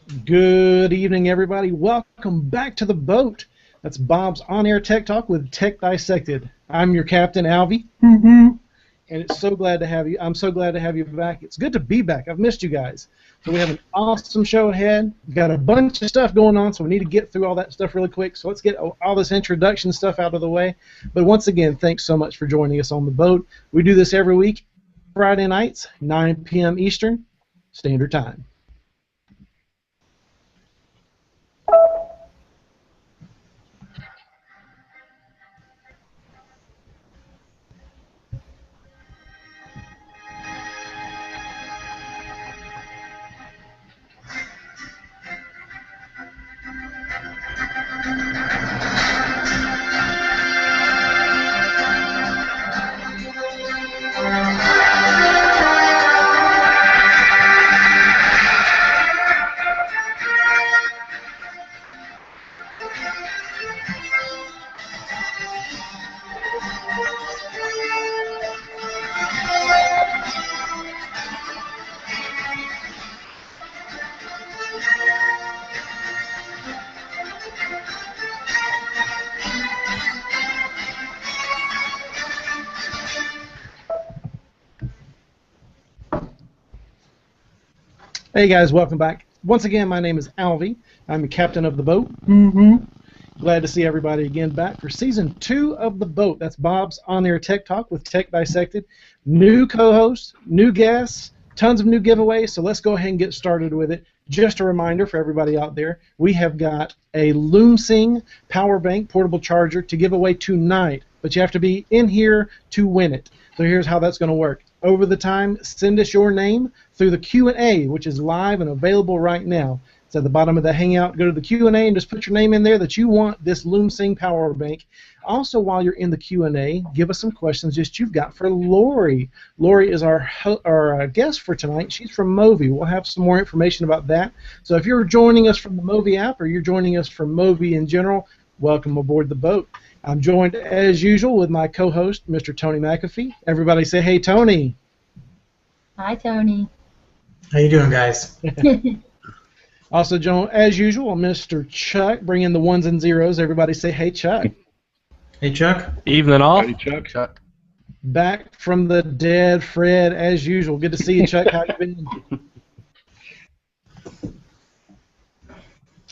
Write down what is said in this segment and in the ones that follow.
Good evening, everybody. Welcome back to the boat. That's Bob's On-Air Tech Talk with Tech Dissected. I'm your captain, Alvie, and it's so glad to have you. I'm so glad to have you back. It's good to be back. I've missed you guys. So we have an awesome show ahead. We've got a bunch of stuff going on, so we need to get through all that stuff really quick. So let's get all this introduction stuff out of the way. But once again, thanks so much for joining us on the boat. We do this every week, Friday nights, 9 p.m. Eastern Standard Time. Hey guys, welcome back. Once again, my name is Alvie. I'm the captain of the boat. Glad to see everybody again back for season 2 of the boat. That's Bob's On-Air Tech Talk with Tech Dissected. New co-hosts, new guests, tons of new giveaways, so let's go ahead and get started with it. Just a reminder for everybody out there, we have got a Lumsing power bank portable charger to give away tonight, but you have to be in here to win it. So here's how that's going to work. Over the time, send us your name through the Q&A, which is live and available right now. It's at the bottom of the Hangout. Go to the Q&A and just put your name in there that you want this Lumsing power bank. Also, while you're in the Q&A, give us some questions that you've got for Lorrie. Lorrie is our guest for tonight. She's from Movy. We'll have some more information about that. So if you're joining us from the Movy app or you're joining us from Movy in general, welcome aboard the boat. I'm joined, as usual, with my co-host, Mr. Tony McAfee. Everybody say, hey, Tony. Hi, Tony. How you doing, guys? Also joined, as usual, Mr. Chuck, bringing the ones and zeros. Everybody say, hey, Chuck. Hey, Chuck. Evening all. Hey, Chuck. Back from the dead, Fred, as usual. Good to see you, Chuck. How you been?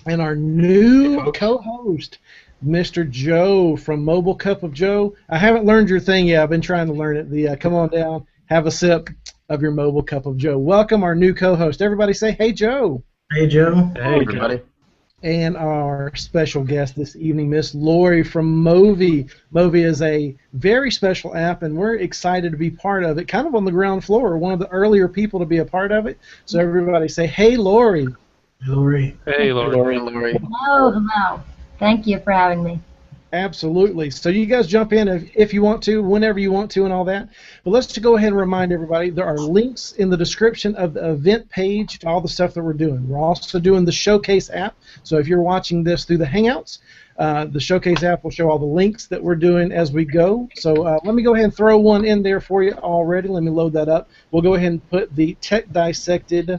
And our new co-host, Mr. Joe from Mobile Cup of Joe. I haven't learned your thing yet. I've been trying to learn it. The come on down, have a sip of your Mobile Cup of Joe. Welcome our new co-host. Everybody say, hey, Joe. Hey, Joe. Hey, everybody. And our special guest this evening, Miss Lorrie from Movy. Movy is a very special app, and we're excited to be part of it. Kind of on the ground floor, one of the earlier people to be a part of it. So everybody say, hey, Lorrie. Hey, Lorrie. Hey, Lorrie. Hello, hello. Thank you for having me. Absolutely. So you guys jump in if you want to, whenever you want to, and all that. But let's just go ahead and remind everybody there are links in the description of the event page to all the stuff that we're doing. We're also doing the Showcase app. So if you're watching this through the Hangouts, the Showcase app will show all the links that we're doing as we go. So let me go ahead and throw one in there for you already. Let me load that up. We'll go ahead and put the Tech Dissected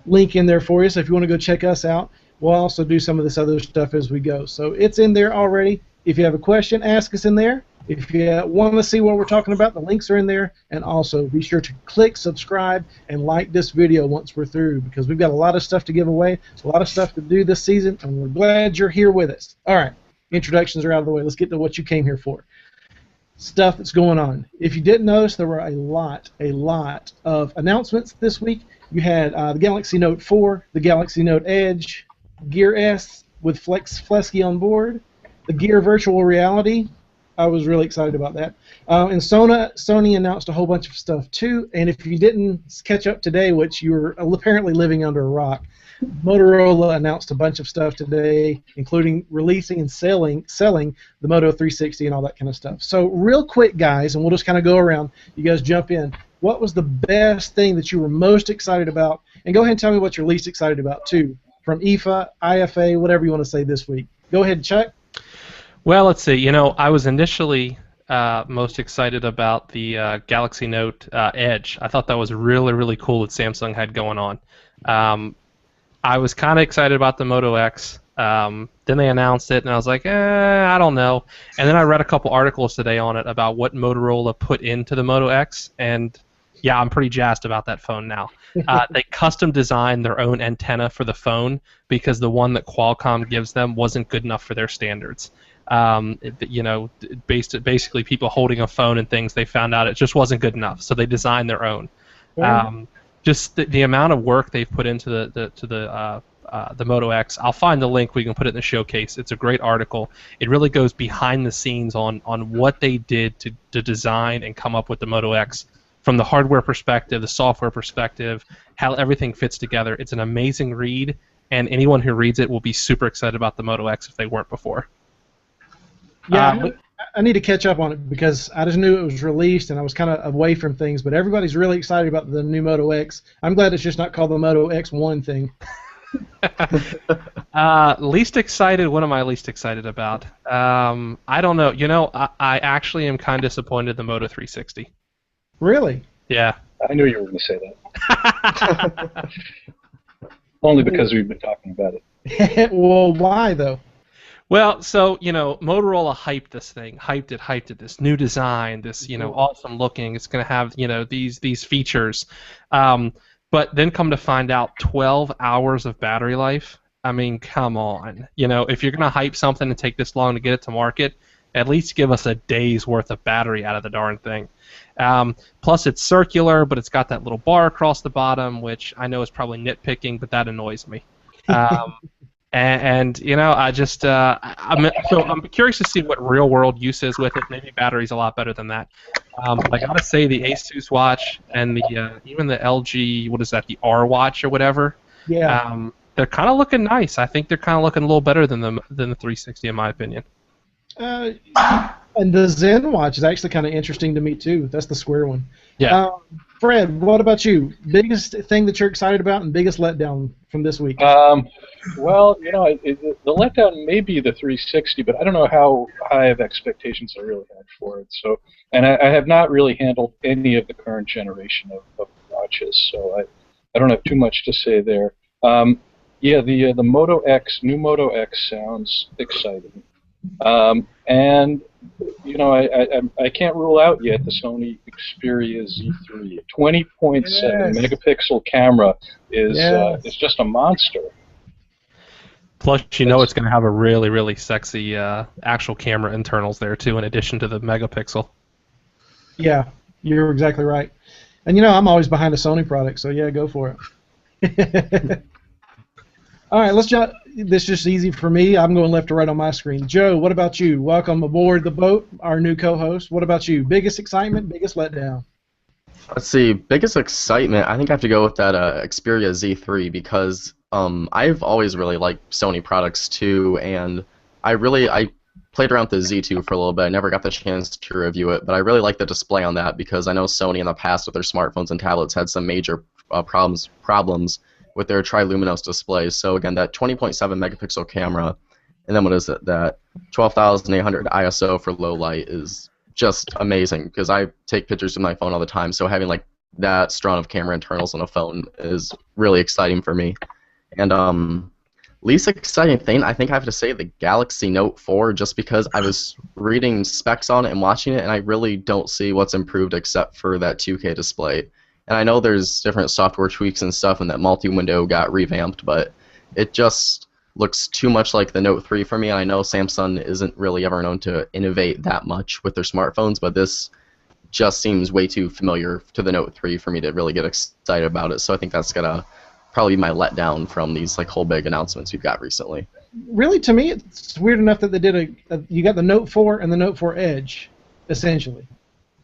link in there for you. So if you want to go check us out, we'll also do some of this other stuff as we go. So it's in there already. If you have a question, ask us in there. If you want to see what we're talking about, the links are in there. And also be sure to click subscribe and like this video once we're through, because we've got a lot of stuff to give away. It's a lot of stuff to do this season, and we're glad you're here with us. All right, introductions are out of the way. Let's get to what you came here for. Stuff that's going on. If you didn't notice, there were a lot of announcements this week. You had the Galaxy Note 4, the Galaxy Note Edge, Gear S with Flesky on board, the Gear Virtual Reality. I was really excited about that. And Sony announced a whole bunch of stuff too. And if you didn't catch up today, which you were apparently living under a rock, Motorola announced a bunch of stuff today, including releasing and selling the Moto 360 and all that kind of stuff. So real quick, guys, and we'll just kind of go around. You guys jump in. What was the best thing that you were most excited about? And go ahead and tell me what you're least excited about too, from IFA, IFA, whatever you want to say this week. Go ahead, Chuck. Well, let's see. You know, I was initially most excited about the Galaxy Note Edge. I thought that was really, really cool that Samsung had going on. I was kind of excited about the Moto X. Then they announced it, and I was like, I don't know. And then I read a couple articles today on it about what Motorola put into the Moto X, and yeah, I'm pretty jazzed about that phone now. They custom designed their own antenna for the phone because the one that Qualcomm gives them wasn't good enough for their standards. Basically people holding a phone and things, they found out it just wasn't good enough, so they designed their own. Just the amount of work they've put into the Moto X. I'll find the link. We can put it in the showcase. It's a great article. It really goes behind the scenes on what they did to design and come up with the Moto X from the hardware perspective, the software perspective, how everything fits together. It's an amazing read, and anyone who reads it will be super excited about the Moto X if they weren't before. Yeah, I need to catch up on it because I just knew it was released and I was kind of away from things, but everybody's really excited about the new Moto X. I'm glad it's just not called the Moto X1 thing. Least excited, what am I least excited about? I don't know. I actually am kind of disappointed in the Moto 360. Really? Yeah. I knew you were going to say that. Only because we've been talking about it. Well, why though? Well, so, Motorola hyped this thing, hyped it, this new design, this, awesome looking, it's going to have, these features. But then come to find out 12 hours of battery life. I mean, come on. If you're going to hype something and take this long to get it to market, at least give us a day's worth of battery out of the darn thing. Plus, it's circular, but it's got that little bar across the bottom, which I know is probably nitpicking, but that annoys me. And I just I'm curious to see what real world use is with it. Maybe battery's a lot better than that. But I gotta say the Asus watch and the even the LG, what is that, the R watch or whatever? Yeah. They're kind of looking nice. I think they're kind of looking a little better than the 360 in my opinion. And the Zen watch is actually kind of interesting to me too. That's the square one. Yeah. Fred, what about you? Biggest thing that you're excited about and biggest letdown from this week? Well, the letdown may be the 360, but I don't know how high of expectations I really had for it. So, and I have not really handled any of the current generation of watches, so I don't have too much to say there. Yeah, the Moto X, new Moto X sounds exciting. And I can't rule out yet the Sony Xperia Z3. 20.7 megapixel camera is just a monster. Plus, it's going to have a really, really sexy actual camera internals there too, in addition to the megapixel. Yeah, you're exactly right. And I'm always behind a Sony product, so yeah, go for it. All right, let's jump. This is just easy for me. I'm going left to right on my screen. Joe, what about you? Welcome aboard the boat, our new co-host. What about you? Biggest excitement, biggest letdown? Let's see. Biggest excitement, I think I have to go with that Xperia Z3 because I've always really liked Sony products too, and I played around with the Z2 for a little bit. I never got the chance to review it, but I really like the display on that because I know Sony in the past with their smartphones and tablets had some major problems with their triluminous displays. So again, that 20.7 megapixel camera, and then what is it? That 12,800 ISO for low light is just amazing because I take pictures with my phone all the time. So having like that strong of camera internals on a phone is really exciting for me. And least exciting thing, I think I have to say the Galaxy Note 4, just because I was reading specs on it and watching it, and I really don't see what's improved except for that 2K display. And I know there's different software tweaks and stuff, and that multi-window got revamped, but it just looks too much like the Note 3 for me. And I know Samsung isn't really ever known to innovate that much with their smartphones, but this just seems way too familiar to the Note 3 for me to really get excited about it. So I think that's gonna probably be my letdown from these whole big announcements we've got recently. Really, to me, it's weird enough that they did you got the Note 4 and the Note 4 Edge, essentially.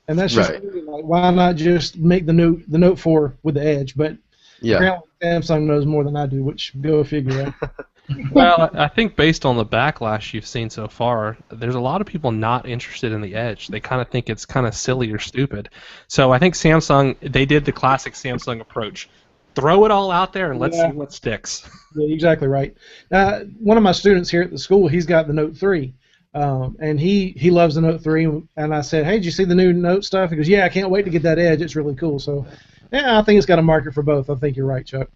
And that's just right. Like, why not just make the Note 4 with the Edge? But apparently Samsung knows more than I do, which go figure out. Well, I think based on the backlash you've seen so far, there's a lot of people not interested in the Edge. They kind of think it's kind of silly or stupid. So I think Samsung, they did the classic Samsung approach. Throw it all out there and let's see what sticks. Yeah, exactly right. One of my students here at the school, he's got the Note 3. And he loves the Note 3, and I said, hey, did you see the new Note stuff? He goes, yeah, I can't wait to get that Edge. It's really cool. So, yeah, I think it's got a market for both. I think you're right, Chuck.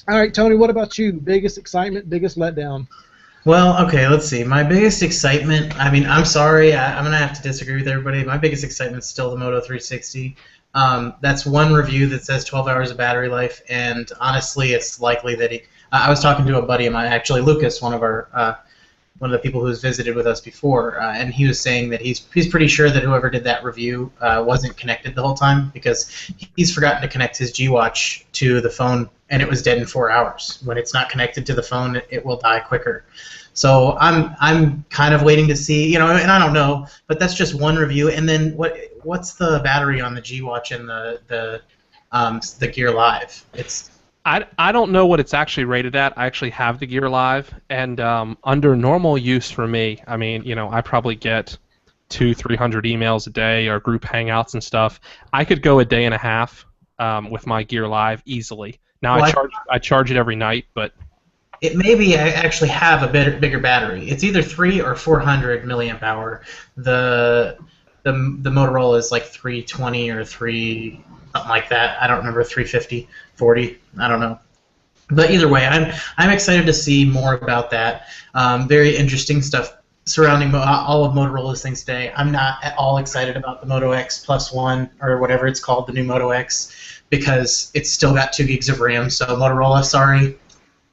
All right, Tony, what about you? Biggest excitement, biggest letdown? Well, okay, let's see. My biggest excitement, I mean, I'm sorry, I'm going to have to disagree with everybody. My biggest excitement is still the Moto 360. That's one review that says 12 hours of battery life, and honestly, it's likely that I was talking to a buddy of mine, actually Lucas, one of the people who's visited with us before, and he was saying that he's pretty sure that whoever did that review wasn't connected the whole time because he's forgotten to connect his G-Watch to the phone, and it was dead in 4 hours. When it's not connected to the phone, it will die quicker. So I'm kind of waiting to see, and I don't know, but that's just one review. And then what's the battery on the G-Watch and the Gear Live? I don't know what it's actually rated at. I actually have the Gear Live, and under normal use for me, I mean, I probably get 200-300 emails a day or group hangouts and stuff. I could go a day and a half with my Gear Live easily. Now I charge it every night, but it maybe actually have a bigger battery. It's either 300 or 400 milliamp hour. The Motorola is like 320 or something like that. I don't remember, 350, 40. I don't know. But either way, I'm excited to see more about that. Very interesting stuff surrounding all of Motorola's things today. I'm not at all excited about the Moto X Plus One or whatever it's called, the new Moto X, because it's still got 2 gigs of RAM. So Motorola, sorry,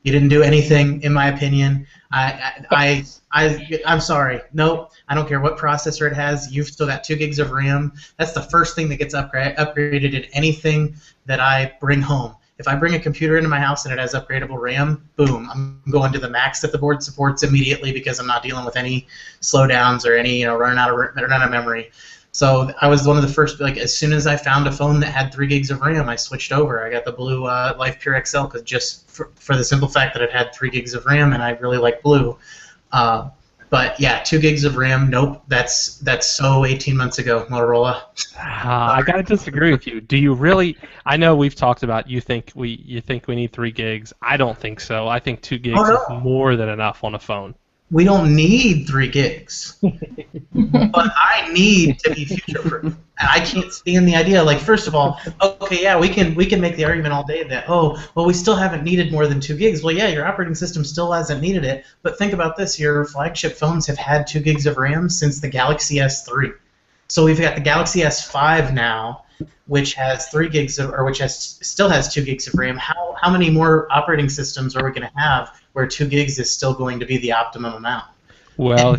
you didn't do anything, in my opinion. I'm sorry. Nope. I don't care what processor it has. You've still got 2 gigs of RAM. That's the first thing that gets upgraded in anything that I bring home. If I bring a computer into my house and it has upgradable RAM, boom, I'm going to the max that the board supports immediately because I'm not dealing with any slowdowns or any running out of memory. So I was one of the first, as soon as I found a phone that had 3 gigs of RAM, I switched over. I got the blue Life Pure XL just for the simple fact that it had 3 gigs of RAM, and I really like blue. But yeah, 2 gigs of RAM, nope, that's so 18 months ago, Motorola. I gotta disagree with you. Do you really? I know we've talked about you think we need 3 gigs. I don't think so. I think 2 gigs is more than enough on a phone. We don't need 3 gigs, but I need to be future-proof, and I can't stand the idea. First of all, okay, yeah, we can make the argument all day that we still haven't needed more than 2 gigs. Well, yeah, your operating system still hasn't needed it, but think about this: your flagship phones have had 2 gigs of RAM since the Galaxy S3. So we've got the Galaxy S5 now, which has 3 gigs still has 2 gigs of RAM. How many more operating systems are we going to have where 2 gigs is still going to be the optimum amount? Well,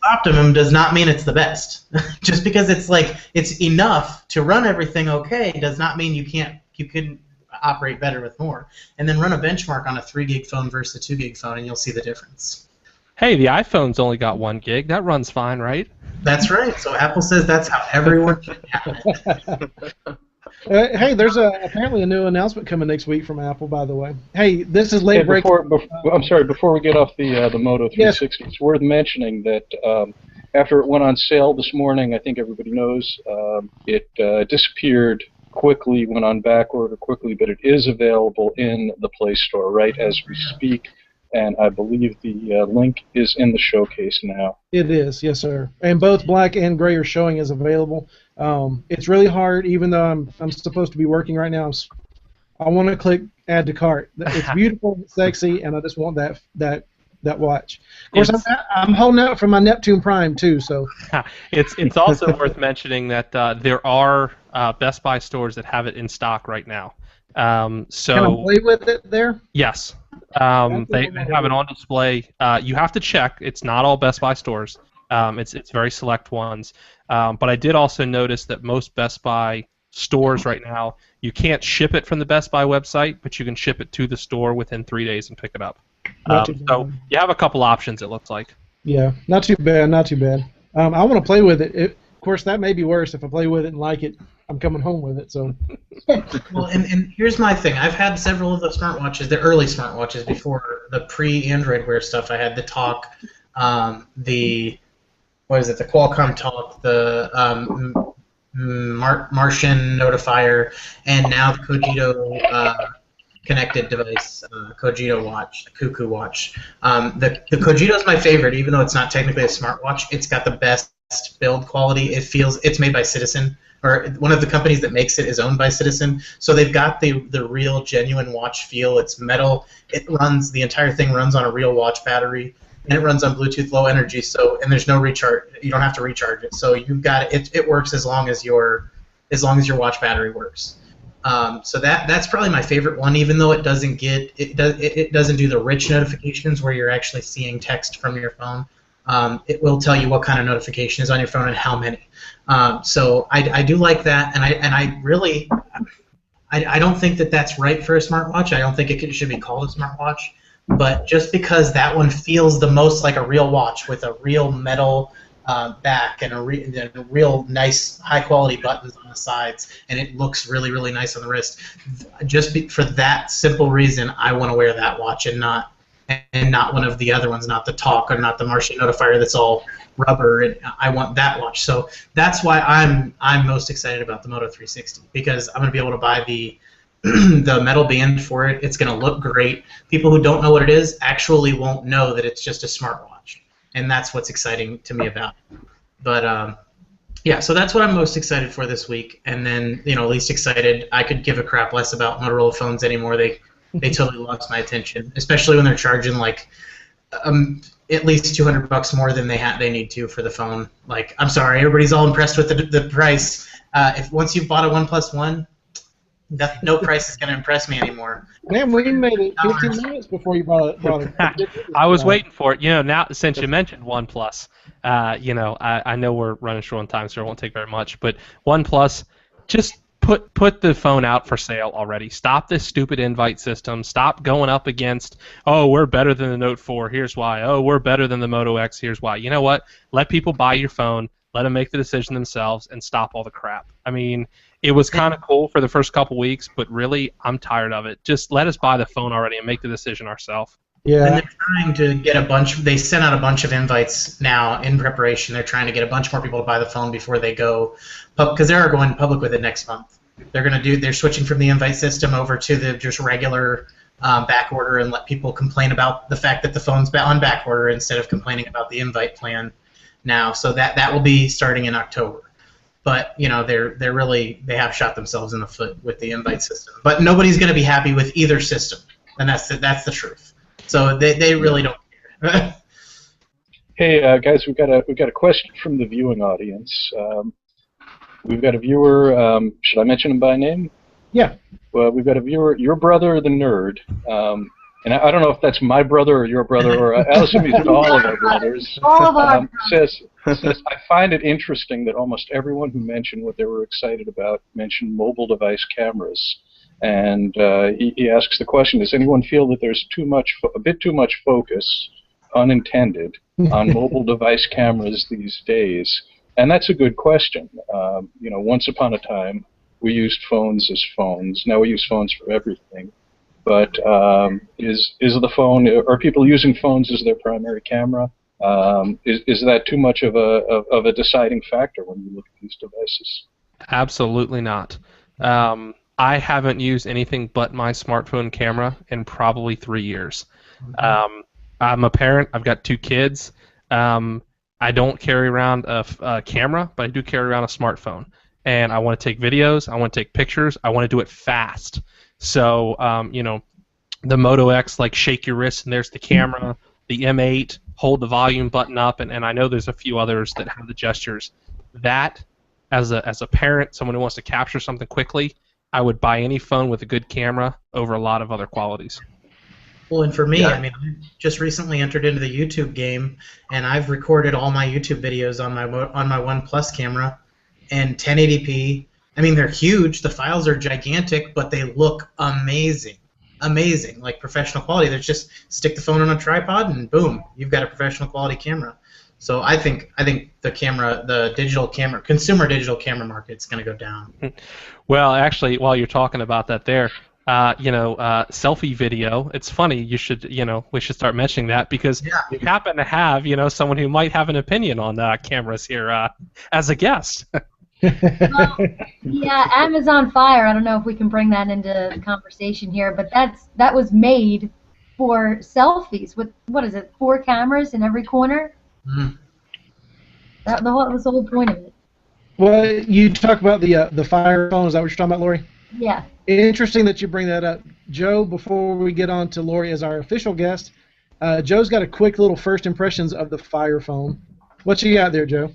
optimum does not mean it's the best. Just because it's enough to run everything okay does not mean you couldn't operate better with more. And then run a benchmark on a 3 gig phone versus a 2 gig phone, and you'll see the difference. Hey, the iPhone's only got 1 gig. That runs fine, right? That's right. So Apple says that's how everyone should have it. Hey, there's apparently a new announcement coming next week from Apple, by the way. Hey, this is late break. I'm sorry, before we get off the Moto 360, yes. It's worth mentioning that after it went on sale this morning, I think everybody knows, it disappeared quickly, went on back order quickly, but it is available in the Play Store right as we speak. And I believe the link is in the showcase now. It is, yes, sir. And both black and gray are showing as available. It's really hard, even though I'm supposed to be working right now. I want to click add to cart. It's beautiful, it's sexy, and I just want that watch. Of course, I'm holding out for my Neptune Prime too. So it's also worth mentioning that there are Best Buy stores that have it in stock right now. So can I play with it there? Yes. They have it on display. You have to check. It's not all Best Buy stores. It's very select ones. But I did also notice that most Best Buy stores right now, you can't ship it from the Best Buy website, but you can ship it to the store within 3 days and pick it up. So you have a couple options, it looks like. Yeah, not too bad, not too bad. I want to play with it. Of course, that may be worse. If I play with it and like it, I'm coming home with it. So. Well, and here's my thing. I've had several of the smartwatches, the early smartwatches before the pre-Android Wear stuff. I had the Talk, the Qualcomm Talk, the Martian Notifier, and now the Cogito connected device, Cogito watch, the Cuckoo watch. The Cogito is my favorite, even though it's not technically a smartwatch. It's got the best build quality. It's made by Citizen, or one of the companies that makes it is owned by Citizen. So they've got the real genuine watch feel. It's metal. The entire thing runs on a real watch battery, and it runs on Bluetooth Low Energy. And there's no recharge. You don't have to recharge it. So you've got it. It works as long as your watch battery works. So that's probably my favorite one, even though it doesn't do the rich notifications where you're actually seeing text from your phone. It will tell you what kind of notification is on your phone and how many. So I do like that, and I really don't think that that's right for a smartwatch. I don't think it should be called a smartwatch. But just because that one feels the most like a real watch with a real metal back and a real nice high-quality buttons on the sides, and it looks really, really nice on the wrist. For that simple reason, I want to wear that watch and not one of the other ones, not the Talk or not the Martian Notifier that's all rubber. And I want that watch. So that's why I'm most excited about the Moto 360, because I'm going to be able to buy the metal band for it. It's going to look great. People who don't know what it is actually won't know that it's just a smartwatch. And that's what's exciting to me about it. But yeah, so that's what I'm most excited for this week. And then, least excited, I could give a crap less about Motorola phones anymore. They totally lost my attention, especially when they're charging like at least $200 more than they need to for the phone. Like, I'm sorry, everybody's all impressed with the price. Once you've bought a OnePlus One, no price is going to impress me anymore. Man, we made it 15 minutes before you brought it. I was waiting for it. Now since you mentioned OnePlus, I know we're running short on time, so it won't take very much. But OnePlus, just put the phone out for sale already. Stop this stupid invite system. Stop going up against, oh, we're better than the Note 4. Here's why. Oh, we're better than the Moto X. Here's why. You know what? Let people buy your phone. Let them make the decision themselves and stop all the crap. I mean, it was kind of cool for the first couple weeks, but really, I'm tired of it. Just let us buy the phone already and make the decision ourselves. Yeah. And they're trying to get they sent out a bunch of invites now in preparation. They're trying to get a bunch more people to buy the phone before they go, because they are going public with it next month. They're switching from the invite system over to the just regular back order, and let people complain about the fact that the phone's on back order instead of complaining about the invite plan now. So that will be starting in October. But they have shot themselves in the foot with the invite system. But nobody's going to be happy with either system, and that's the truth. So they really don't care. Hey guys, we've got a question from the viewing audience. We've got a viewer. Should I mention him by name? Yeah. Well, we've got a viewer. Your brother, the nerd. And I don't know if that's my brother or your brother, or I assume he's all of our brothers. All of our says, I find it interesting that almost everyone who mentioned what they were excited about mentioned mobile device cameras. And he asks the question, does anyone feel that there's a bit too much focus, unintended, on mobile device cameras these days? And that's a good question. Once upon a time, we used phones as phones. Now we use phones for everything. But is the phone? Are people using phones as their primary camera? Is that too much of a deciding factor when you look at these devices? Absolutely not. I haven't used anything but my smartphone camera in probably 3 years. I'm a parent. I've got 2 kids. I don't carry around a camera, but I do carry around a smartphone. And I want to take videos. I want to take pictures. I want to do it fast. So, the Moto X, like shake your wrist and there's the camera. The M8, hold the volume button up, and I know there's a few others that have the gestures. That, as a parent, someone who wants to capture something quickly, I would buy any phone with a good camera over a lot of other qualities. Well, and for me, I mean, I just recently entered into the YouTube game, and I've recorded all my YouTube videos on my OnePlus camera, and 1080p. I mean, they're huge. The files are gigantic, but they look amazing. Amazing, like professional quality. There's just stick the phone on a tripod, and boom, you've got a professional quality camera. So I think the digital camera, consumer digital camera market's going to go down. Well, actually, while you're talking about that, selfie video. It's funny. We should start mentioning that because we happen to have someone who might have an opinion on cameras here as a guest. Well, yeah, Amazon Fire. I don't know if we can bring that into the conversation here, but that was made for selfies with, what is it, 4 cameras in every corner? Mm. That was the whole point of it. Well, you talk about the Fire phone. Is that what you're talking about, Lorrie? Yeah. Interesting that you bring that up. Joe, before we get on to Lorrie as our official guest, Joe's got a quick little first impressions of the Fire phone. What you got there, Joe?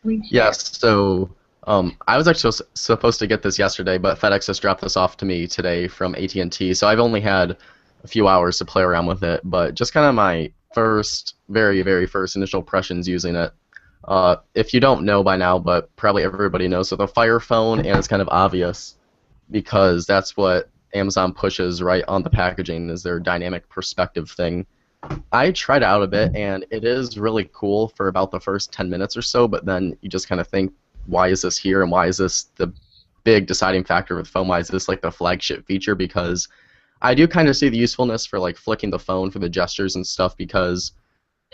Yes, so I was actually supposed to get this yesterday, but FedEx just dropped this off to me today from AT&T, so I've only had a few hours to play around with it, but just kind of my first, very, very first initial impressions using it. If you don't know by now, but probably everybody knows, so the Fire phone, and it's kind of obvious because that's what Amazon pushes right on the packaging is their dynamic perspective thing. I tried out a bit, and it is really cool for about the first 10 minutes or so, but then you just kind of think, why is this here, and why is this the big deciding factor with the phone? Why is this like the flagship feature? Because I do kind of see the usefulness for like flicking the phone for the gestures and stuff, because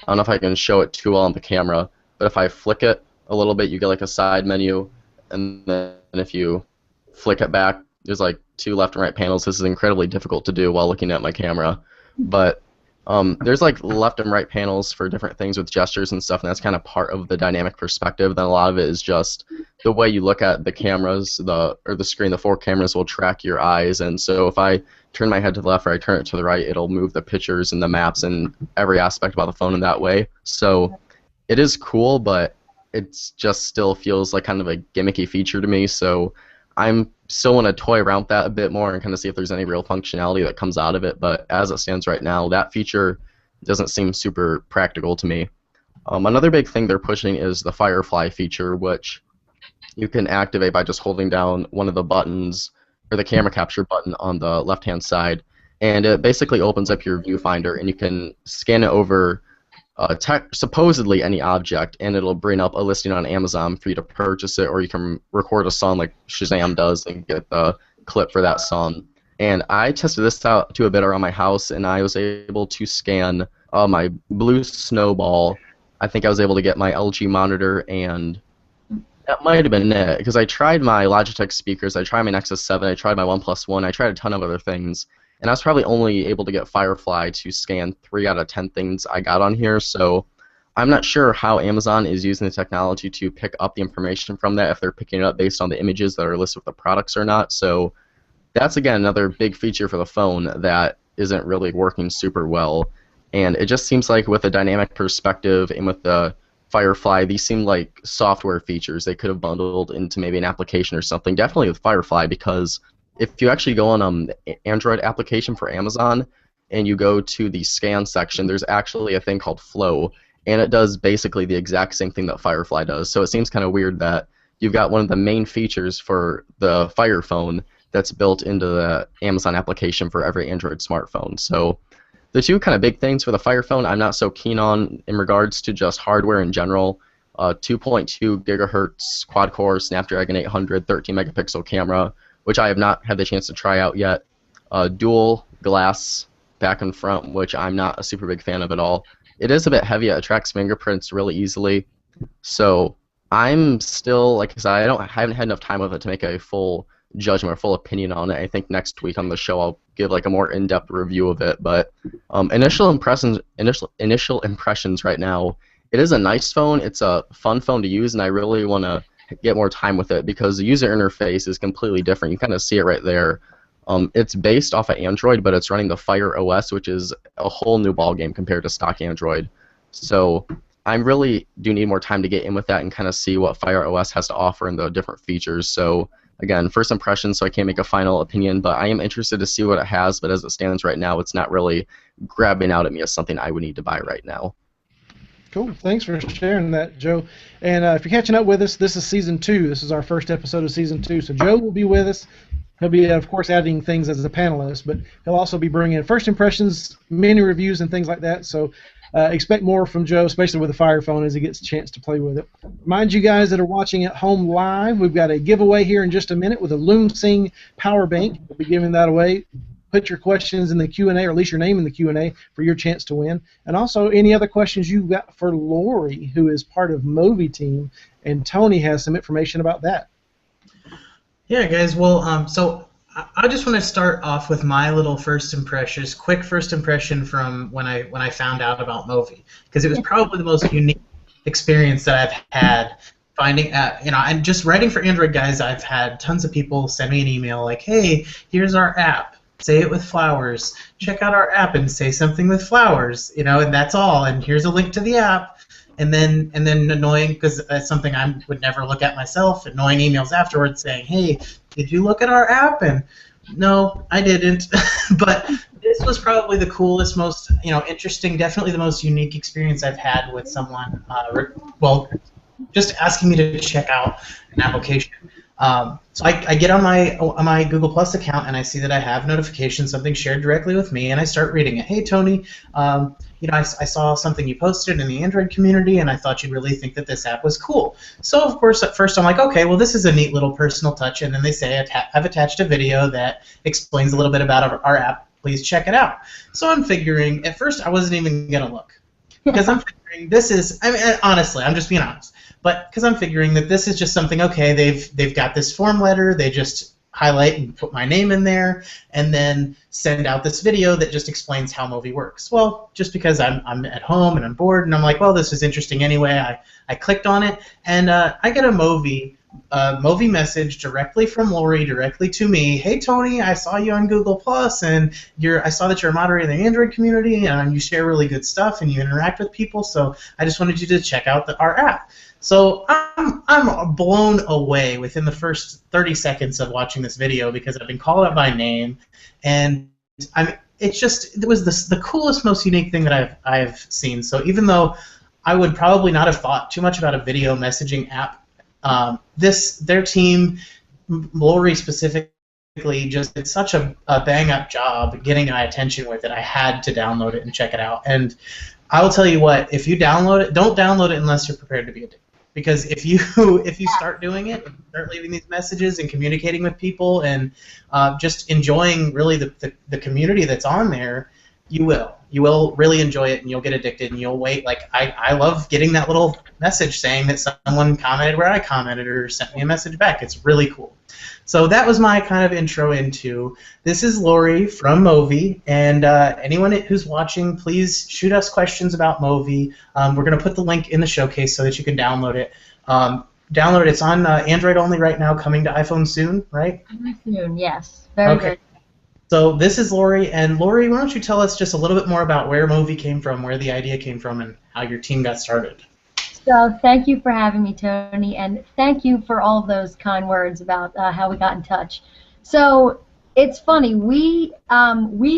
I don't know if I can show it too well on the camera, but if I flick it a little bit, you get like a side menu, and then if you flick it back, there's like two left and right panels. This is incredibly difficult to do while looking at my camera, but there's like left and right panels for different things with gestures and stuff, and that's kind of part of the dynamic perspective. Then a lot of it is just the way you look at the cameras, or the screen. The four cameras will track your eyes, and so if I turn my head to the left or I turn it to the right, it'll move the pictures and the maps and every aspect about the phone in that way. So it is cool, but it just still feels like kind of a gimmicky feature to me. So I'm still want to toy around with that a bit more and kind of see if there's any real functionality that comes out of it. But as it stands right now, that feature doesn't seem super practical to me. Another big thing they're pushing is the Firefly feature, which you can activate by just holding down one of the buttons, or the camera capture button on the left-hand side, and it basically opens up your viewfinder, and you can scan it over supposedly any object, and it'll bring up a listing on Amazon for you to purchase it, or you can record a song like Shazam does and get the clip for that song. And I tested this out to a bit around my house, and I was able to scan my Blue Snowball. I think I was able to get my LG monitor, and that might have been it, because I tried my Logitech speakers, I tried my Nexus 7, I tried my OnePlus One, I tried a ton of other things, and I was probably only able to get Firefly to scan 3 out of 10 things I got on here, so I'm not sure how Amazon is using the technology to pick up the information from that, if they're picking it up based on the images that are listed with the products or not. So that's, again, another big feature for the phone that isn't really working super well. And it just seems like with the dynamic perspective and with the Firefly, these seem like software features they could have bundled into maybe an application or something. Definitely with Firefly, because if you actually go on Android application for Amazon and you go to the scan section, there's actually a thing called Flow, and it does basically the exact same thing that Firefly does. So it seems kind of weird that you've got one of the main features for the Fire phone that's built into the Amazon application for every Android smartphone. So the two kind of big things for the Fire phone I'm not so keen on in regards to just hardware in general. 2.2 gigahertz quad-core Snapdragon 800 13-megapixel camera, which I have not had the chance to try out yet. Dual glass back and front, which I'm not a super big fan of at all. It is a bit heavy. It tracks fingerprints really easily. So I'm still, like I said, I haven't had enough time with it to make a full judgment or full opinion on it. I think next week on the show I'll give like a more in-depth review of it. But initial impressions right now, it is a nice phone. It's a fun phone to use, and I really want to get more time with it because the user interface is completely different. You kind of see it right there. It's based off of Android, but it's running the Fire OS, which is a whole new ballgame compared to stock Android. So I really do need more time to get in with that and kind of see what Fire OS has to offer and the different features. So again, first impressions, so I can't make a final opinion, but I am interested to see what it has. But as it stands right now, it's not really grabbing out at me as something I would need to buy right now. Cool. Thanks for sharing that, Joe. And if you're catching up with us, this is Season 2. This is our first episode of Season 2. So Joe will be with us. He'll be, of course, adding things as a panelist, but he'll also be bringing first impressions, mini reviews, and things like that. So expect more from Joe, especially with the Fire phone as he gets a chance to play with it. Remind you guys that are watching at home live, we've got a giveaway here in just a minute with a Lumsing power bank. We'll be giving that away. Put your questions in the Q&A, or at least your name in the Q&A for your chance to win. And also any other questions you've got for Lorrie, who is part of Movy team, and Tony has some information about that. Yeah, guys. Well, so I just want to start off with my little first impressions, quick first impression from when I found out about Movy, because it was probably the most unique experience that I've had finding and just writing for Android guys, I've had tons of people send me an email like, hey, here's our app, say it with flowers, check out our app and say something with flowers, and that's all, and here's a link to the app. And then annoying, because that's something I would never look at myself, annoying emails afterwards saying, hey, did you look at our app? And no, I didn't. But this was probably the coolest, most interesting, definitely the most unique experience I've had with someone, just asking me to check out an application. So I get on my Google Plus account and I see that I have notifications, something shared directly with me, and I start reading it. Hey Tony, I saw something you posted in the Android community, and I thought you'd really think that this app was cool. So of course, at first I'm like, okay, well this is a neat little personal touch, and then they say I've attached a video that explains a little bit about our app. Please check it out. So I'm figuring, at first I wasn't even gonna look, because I'm figuring this is, honestly, I'm just being honest. But because I'm figuring that this is just something, okay, they've got this form letter, they just highlight and put my name in there, and then send out this video that just explains how Movy works. Well, just because I'm at home and I'm bored, and I'm like, well, this is interesting anyway, I clicked on it, and I get a Movy message directly from Lorrie, directly to me. Hey Tony, I saw you on Google Plus, and I saw that you're a moderator in the Android community, and you share really good stuff, and you interact with people. So I just wanted you to check out our app. So I'm blown away within the first 30 seconds of watching this video, because I've been called out by name, and it was the coolest, most unique thing that I've seen. So even though I would probably not have thought too much about a video messaging app, their team, Lorrie specifically, just did such a bang-up job getting my attention with it. I had to download it and check it out. And I will tell you what, if you download it, don't download it unless you're prepared to be addicted. Because if you start doing it, and start leaving these messages and communicating with people, and just enjoying really the community that's on there, you will really enjoy it, and you'll get addicted, and you'll wait. Like I love getting that little message saying that someone commented where I commented or sent me a message back. It's really cool. So that was my kind of intro into. This is Lorrie from Movy, and anyone who's watching, please shoot us questions about Movy. We're going to put the link in the showcase so that you can download it. It's on Android only right now, coming to iPhone soon, right? Soon, yes. Very good. So this is Lorrie, and Lorrie, why don't you tell us just a little bit more about where Movy came from, where the idea came from, and how your team got started. So thank you for having me, Tony, and thank you for all of those kind words about how we got in touch. So it's funny, we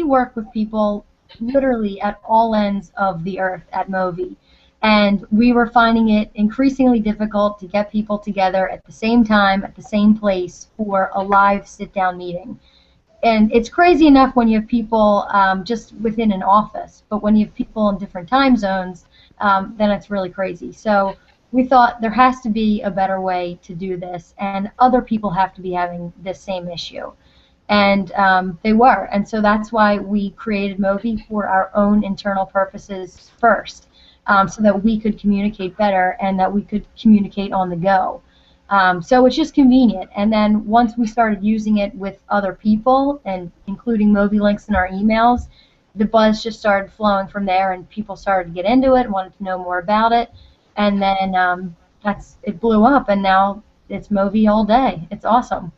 work with people literally at all ends of the earth at Movy, and we were finding it increasingly difficult to get people together at the same time, at the same place, for a live sit-down meeting. And it's crazy enough when you have people just within an office, but when you have people in different time zones, then it's really crazy. So we thought there has to be a better way to do this, and other people have to be having this same issue. And they were, and so that's why we created Movy for our own internal purposes first, so that we could communicate better and that we could communicate on the go. So it's just convenient, and then once we started using it with other people, and including Movy links in our emails, the buzz just started flowing from there, and people started to get into it and wanted to know more about it, and then it blew up, and now it's Movy all day. It's awesome.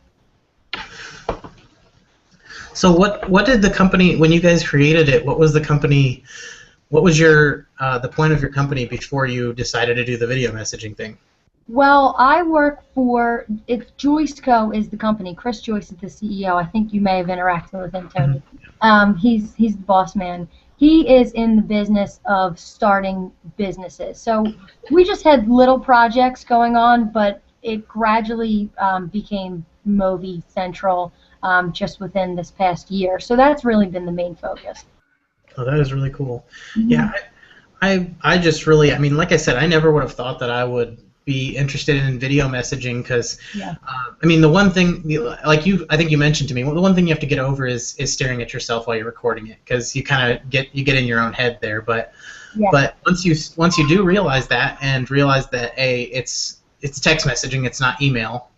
So what did the company, when you guys created it, what was the company, what was your the point of your company before you decided to do the video messaging thing? Well, I work for, Joyce Co. is the company. Chris Joyce is the CEO. I think you may have interacted with him, Tony. He's the boss man. He is in the business of starting businesses. So we just had little projects going on, but it gradually became Movy Central just within this past year. So that's really been the main focus. Oh, that is really cool. Mm-hmm. Yeah, I just really, I mean, like I said, I never would have thought that I would be interested in video messaging, because I mean, the one thing, like I think you mentioned to me, the one thing you have to get over is staring at yourself while you're recording it, because you kind of get in your own head there. But once you do realize that, and realize that it's text messaging, it's not email.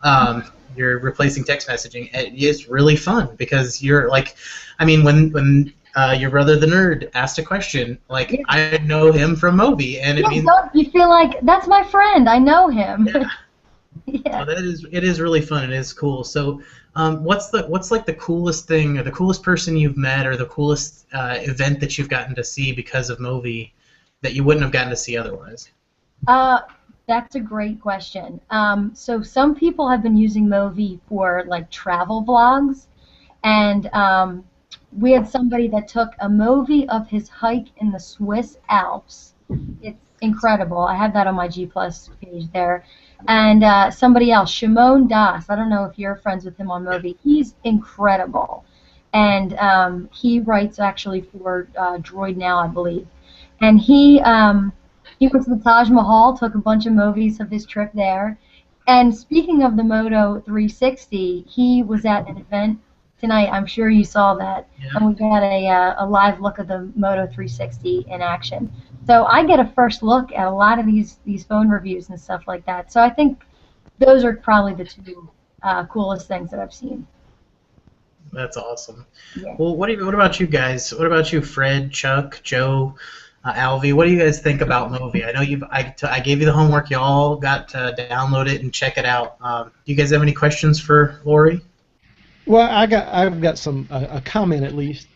You're replacing text messaging. It's really fun, because you're like, I mean, when your brother the nerd asked a question, like, I know him from Movy, and it means you feel like that's my friend. I know him. Yeah. Oh, it is really fun. It is cool. So, what's like the coolest thing, or the coolest person you've met, or the coolest event that you've gotten to see because of Movie that you wouldn't have gotten to see otherwise? Uh, that's a great question. So some people have been using Movy for like travel vlogs, and we had somebody that took a Movy of his hike in the Swiss Alps. It's incredible. I have that on my G Plus page there. And somebody else, Shimon Das. I don't know if you're friends with him on Movy. He's incredible, and he writes actually for Droid Now, I believe. And he went to the Taj Mahal, took a bunch of movies of his trip there. And speaking of the Moto 360, he was at an event tonight. I'm sure you saw that. Yeah. And we got a live look of the Moto 360 in action. So I get a first look at a lot of these phone reviews and stuff like that. So I think those are probably the two coolest things that I've seen. That's awesome. Yeah. Well, what about you guys? What about you, Fred, Chuck, Joe, Alvie? What do you guys think about Movie? I know I gave you the homework. You all got to download it and check it out. Do you guys have any questions for Lorrie? Well, I've got some a comment at least.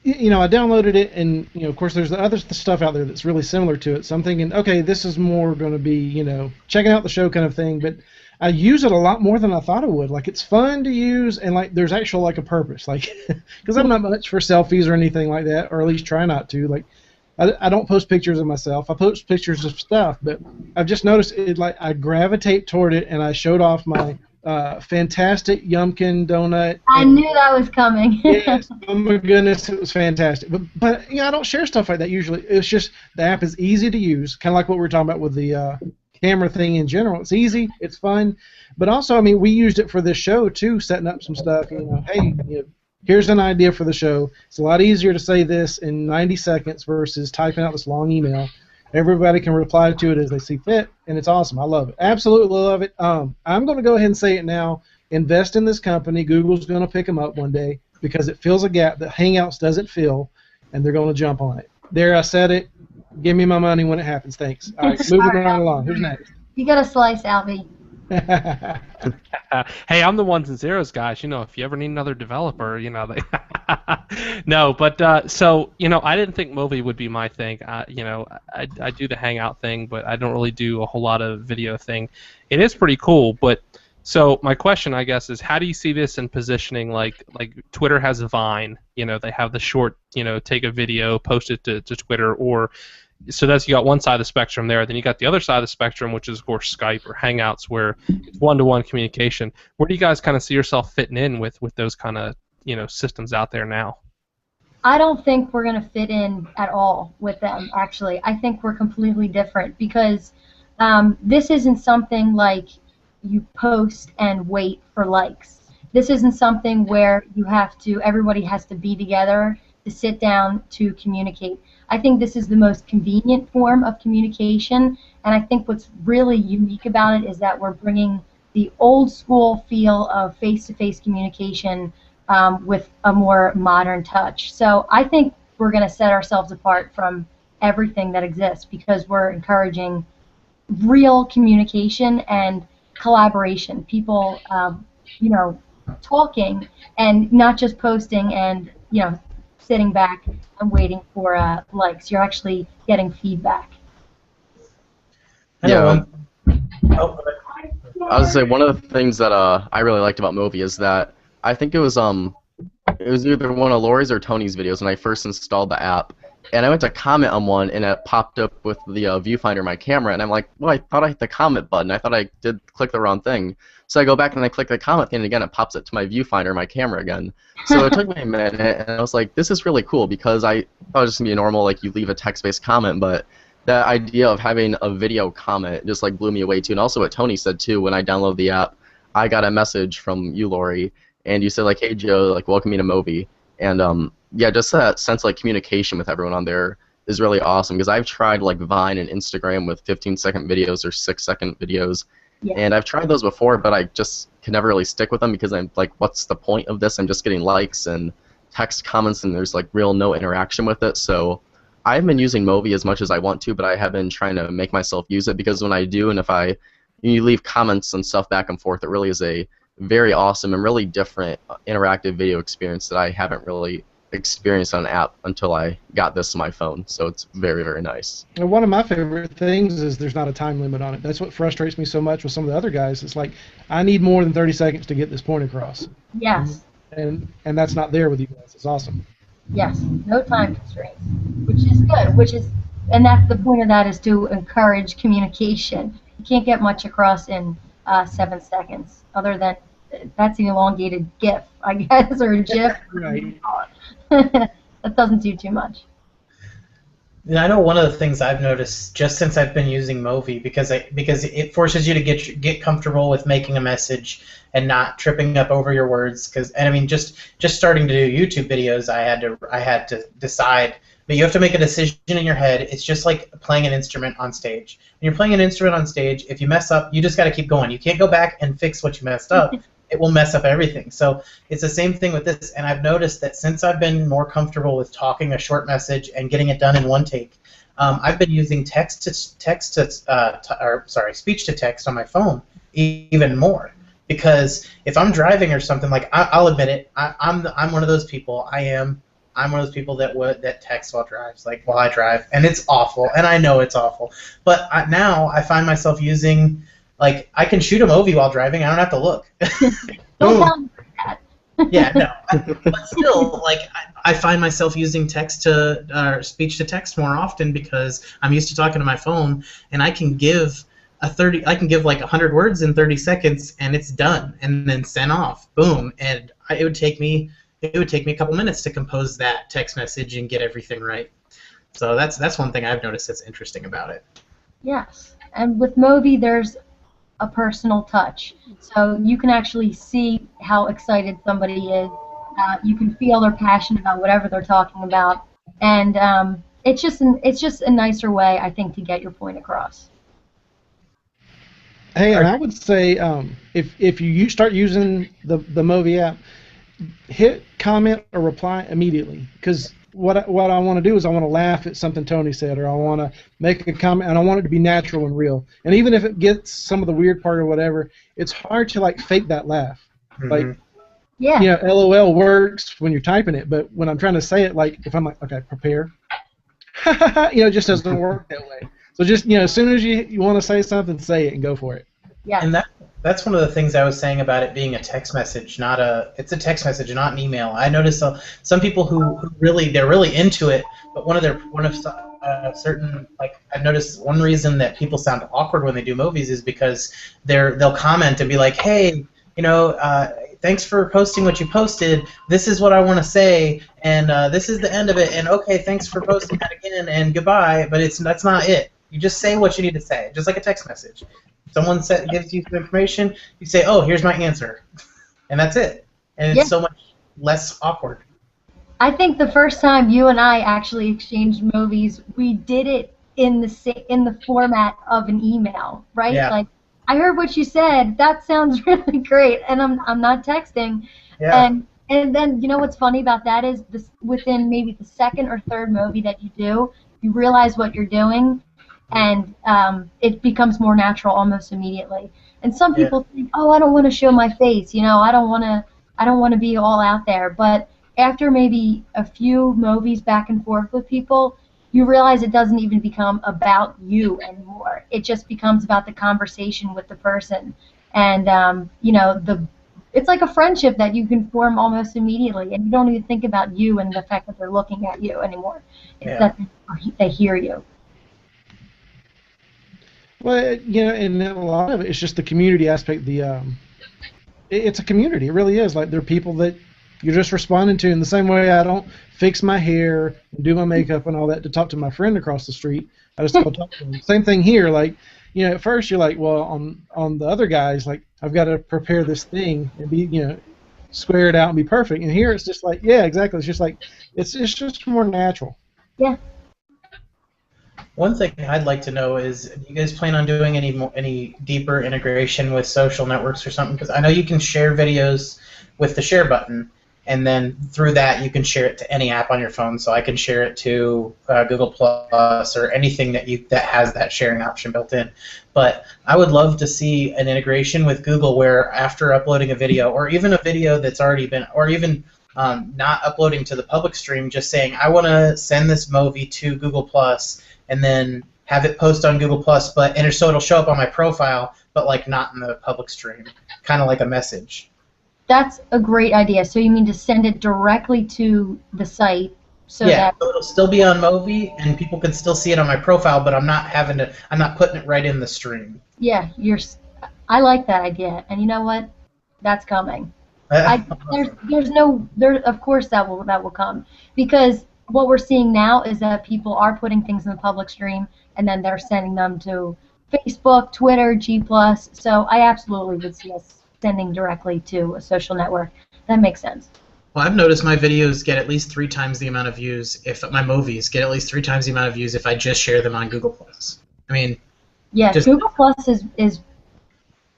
You know, I downloaded it, and you know, of course, there's the other stuff out there that's really similar to it. So I'm thinking, okay, this is more going to be, you know, checking out the show kind of thing. But I use it a lot more than I thought I would. Like, it's fun to use, and like, there's actual like a purpose. Like, because I'm not much for selfies or anything like that, or at least try not to. Like, I don't post pictures of myself. I post pictures of stuff, but I've just noticed it. Like, I gravitate toward it, and I showed off my fantastic Yumkin donut. I knew that was coming. Yes, oh my goodness, it was fantastic. But you know, I don't share stuff like that usually. It's just the app is easy to use, kind of like what we were talking about with the camera thing in general. It's easy, it's fun, but also, I mean, we used it for this show too, setting up some stuff. You know, hey, you know, here's an idea for the show. It's a lot easier to say this in 90 seconds versus typing out this long email. Everybody can reply to it as they see fit, and it's awesome. I love it. Absolutely love it. I'm going to go ahead and say it now. Invest in this company. Google's going to pick them up one day because it fills a gap that Hangouts doesn't fill, and they're going to jump on it. There, I said it. Give me my money when it happens. Thanks. All right, moving right along. Who's next? You got a slice, Alvie. Hey, I'm the ones and zeros guys. You know, if you ever need another developer, you know, they no, but so you know, I didn't think Movie would be my thing. You know, I do the Hangout thing, but I don't really do a whole lot of video thing. It is pretty cool, but so my question, I guess, is how do you see this in positioning? Like Twitter has a Vine. You know, they have the short. You know, take a video, post it to Twitter, or so that's you got one side of the spectrum there. Then you got the other side of the spectrum, which is of course Skype or Hangouts, where it's one-to-one communication. Where do you guys kind of see yourself fitting in with those kind of systems out there now? I don't think we're going to fit in at all with them, actually. I think we're completely different because this isn't something like you post and wait for likes. This isn't something where everybody has to be together to sit down to communicate. I think this is the most convenient form of communication, and I think what's really unique about it is that we're bringing the old school feel of face-to-face communication with a more modern touch. So I think we're going to set ourselves apart from everything that exists because we're encouraging real communication and collaboration. People, talking and not just posting and sitting back and waiting for likes. You're actually getting feedback. Yeah. I was say one of the things that I really liked about Movie is that I think it was either one of Lorrie's or Tony's videos when I first installed the app, and I went to comment on one and it popped up with the viewfinder of my camera, and I'm like, well, I thought I hit the comment button. I thought I did click the wrong thing. So I go back and I click the comment thing, and again it pops it to my viewfinder of my camera again. So it took me a minute, and I was like, this is really cool because I thought it was just gonna be a normal like you leave a text-based comment, but that idea of having a video comment just like blew me away too. And also what Tony said too, when I downloaded the app, I got a message from you, Lorrie, and you said like, hey Joe, like welcome me to Movie, and yeah, just that sense of like communication with everyone on there is really awesome because I've tried like Vine and Instagram with 15-second videos or 6-second videos, yeah. And I've tried those before, but I just can never really stick with them because I'm like, what's the point of this? I'm just getting likes and text comments, and there's like real no interaction with it. So I haven't been using Movie as much as I want to, but I have been trying to make myself use it because when I do, and if I you leave comments and stuff back and forth. It really is a very awesome and really different interactive video experience that I haven't really experienced on an app until I got this to my phone. So it's very, very nice. And one of my favorite things is there's not a time limit on it. That's what frustrates me so much with some of the other guys. It's like, I need more than 30 seconds to get this point across. Yes. And that's not there with you guys. It's awesome. Yes. No time constraints, which is good. And that's the point of that, is to encourage communication. You can't get much across in 7 seconds, other than that's an elongated GIF, I guess, or a GIF. Right. That doesn't do too much. And I know one of the things I've noticed just since I've been using Movy, because it forces you to get comfortable with making a message and not tripping up over your words. And I mean, just starting to do YouTube videos, I had to decide. But you have to make a decision in your head. It's just like playing an instrument on stage. When you're playing an instrument on stage, if you mess up, you just got to keep going. You can't go back and fix what you messed up. It will mess up everything. So it's the same thing with this. And I've noticed that since I've been more comfortable with talking a short message and getting it done in one take, I've been using speech to text on my phone even more. Because if I'm driving or something, like I'll admit it, I'm one of those people. I'm one of those people that text while I drive, and it's awful, and I know it's awful. But now I find myself using, like, I can shoot a Movy while driving. I don't have to look. Don't tell me that. Yeah, no. But still, like, I find myself using speech to text more often because I'm used to talking to my phone, and I can give like 100 words in 30 seconds, and it's done, and then sent off. Boom, and it would take me a couple minutes to compose that text message and get everything right. So that's one thing I've noticed that's interesting about it. Yes, and with Movy, there's a personal touch, so you can actually see how excited somebody is. You can feel they're passionate about whatever they're talking about, and it's just a nicer way, I think, to get your point across. Hey, and I would say if you start using the Movy app, hit comment or reply immediately, because what I want to do is I want to laugh at something Tony said, or I want to make a comment, and I want it to be natural and real. And even if it gets some of the weird part or whatever, it's hard to like fake that laugh. Mm-hmm. Like, yeah, you know, LOL works when you're typing it, but when I'm trying to say it, like if I'm like, okay, prepare, you know, it just doesn't work that way. So just, you know, as soon as you want to say something, say it and go for it. Yeah. And that's one of the things I was saying about it being a text message, it's a text message, not an email. I noticed some people who they're really into it, but certain, like, I've noticed one reason that people sound awkward when they do movies is because they'll comment and be like, hey, you know, thanks for posting what you posted. This is what I want to say, and this is the end of it. And okay, thanks for posting that again, and goodbye. But that's not it. You just say what you need to say, just like a text message. Someone gives you some information, you say, oh, here's my answer. And that's it. And it's so much less awkward. I think the first time you and I actually exchanged movies, we did it in the format of an email, right? Yeah. Like, I heard what you said. That sounds really great, and I'm not texting. Yeah. And then, you know what's funny about that is within maybe the second or third movie that you do, you realize what you're doing, and it becomes more natural almost immediately. And some people think, oh, I don't want to show my face, you know, I don't want to be all out there. But after maybe a few movies back and forth with people, you realize it doesn't even become about you anymore. It just becomes about the conversation with the person, and you know, it's like a friendship that you can form almost immediately, and you don't even think about you and the fact that they're looking at you anymore. It's that they hear you. Well, you know, and a lot of it is just the community aspect. It's a community. It really is. Like, there are people that you're just responding to in the same way I don't fix my hair and do my makeup and all that to talk to my friend across the street. I just go talk to them. Same thing here. Like, you know, at first you're like, well, on the other guys, like, I've got to prepare this thing and be, you know, square it out and be perfect. And here it's just like, yeah, exactly. It's just like, it's just more natural. Yeah. One thing I'd like to know is, do you guys plan on doing any deeper integration with social networks or something? Because I know you can share videos with the share button, and then through that you can share it to any app on your phone. So I can share it to Google Plus or anything that has that sharing option built in. But I would love to see an integration with Google where after uploading a video, or even a video that's already been, or even not uploading to the public stream, just saying I want to send this movie to Google Plus, and then have it post on Google Plus, and so it'll show up on my profile, but like not in the public stream, kind of like a message. That's a great idea. So you mean to send it directly to the site, so yeah, that so it'll still be on Movy, and people can still see it on my profile, but I'm not putting it right in the stream. yeah, I like that idea, and you know what? That's coming. Of course that will come, because what we're seeing now is that people are putting things in the public stream and then they're sending them to Facebook, Twitter, G+. So I absolutely would see us sending directly to a social network. That makes sense. Well, I've noticed my videos get at least 3 times the amount of views if my movies get at least 3 times the amount of views if I just share them on Google Plus. I mean, yeah, Google Plus is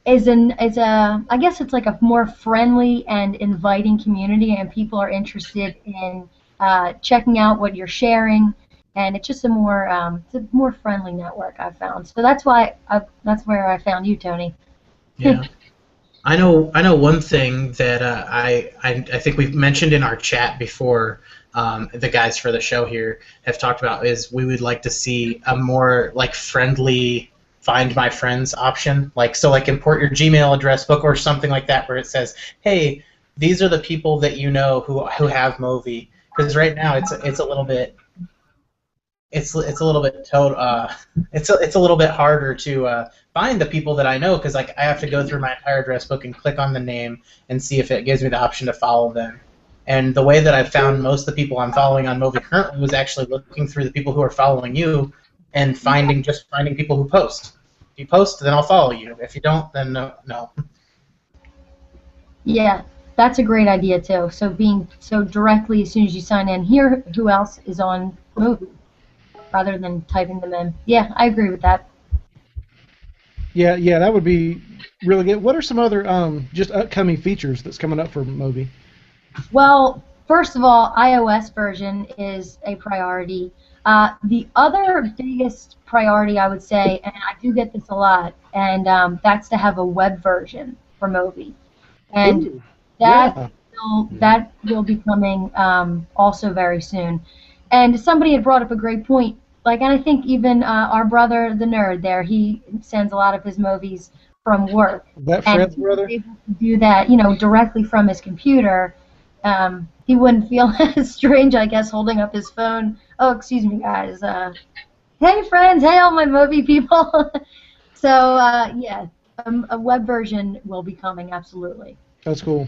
I guess it's like a more friendly and inviting community, and people are interested in checking out what you're sharing, and it's just a more friendly network, I've found. So that's where I found you, Tony. Yeah. I know one thing that I think we've mentioned in our chat before. The guys for the show here have talked about is we would like to see a more like friendly Find My Friends option, like import your Gmail address book or something like that, where it says, "Hey, these are the people that you know who have Movy." Because right now it's a little bit it's a little bit harder to find the people that I know, because like I have to go through my entire address book and click on the name and see if it gives me the option to follow them. And the way that I've found most of the people I'm following on Movy currently was actually looking through the people who are following you and finding people who post. If you post, then I'll follow you. If you don't, then no. Yeah, that's a great idea too. So directly as soon as you sign in, here who else is on Movy, rather than typing them in. Yeah, I agree with that. Yeah, that would be really good. What are some other just upcoming features that's coming up for Movy? Well, first of all, iOS version is a priority. The other biggest priority, I would say, and I do get this a lot, and that's to have a web version for Movy. And Ooh, that will be coming also very soon. And somebody had brought up a great point. And I think even our brother, the nerd there, he sends a lot of his movies from work. That Fred's brother? Able to do that, directly from his computer. He wouldn't feel as strange, I guess, holding up his phone. Oh, excuse me, guys. Hey, friends. Hey, all my Movy people. So, yeah, a web version will be coming, absolutely. That's cool.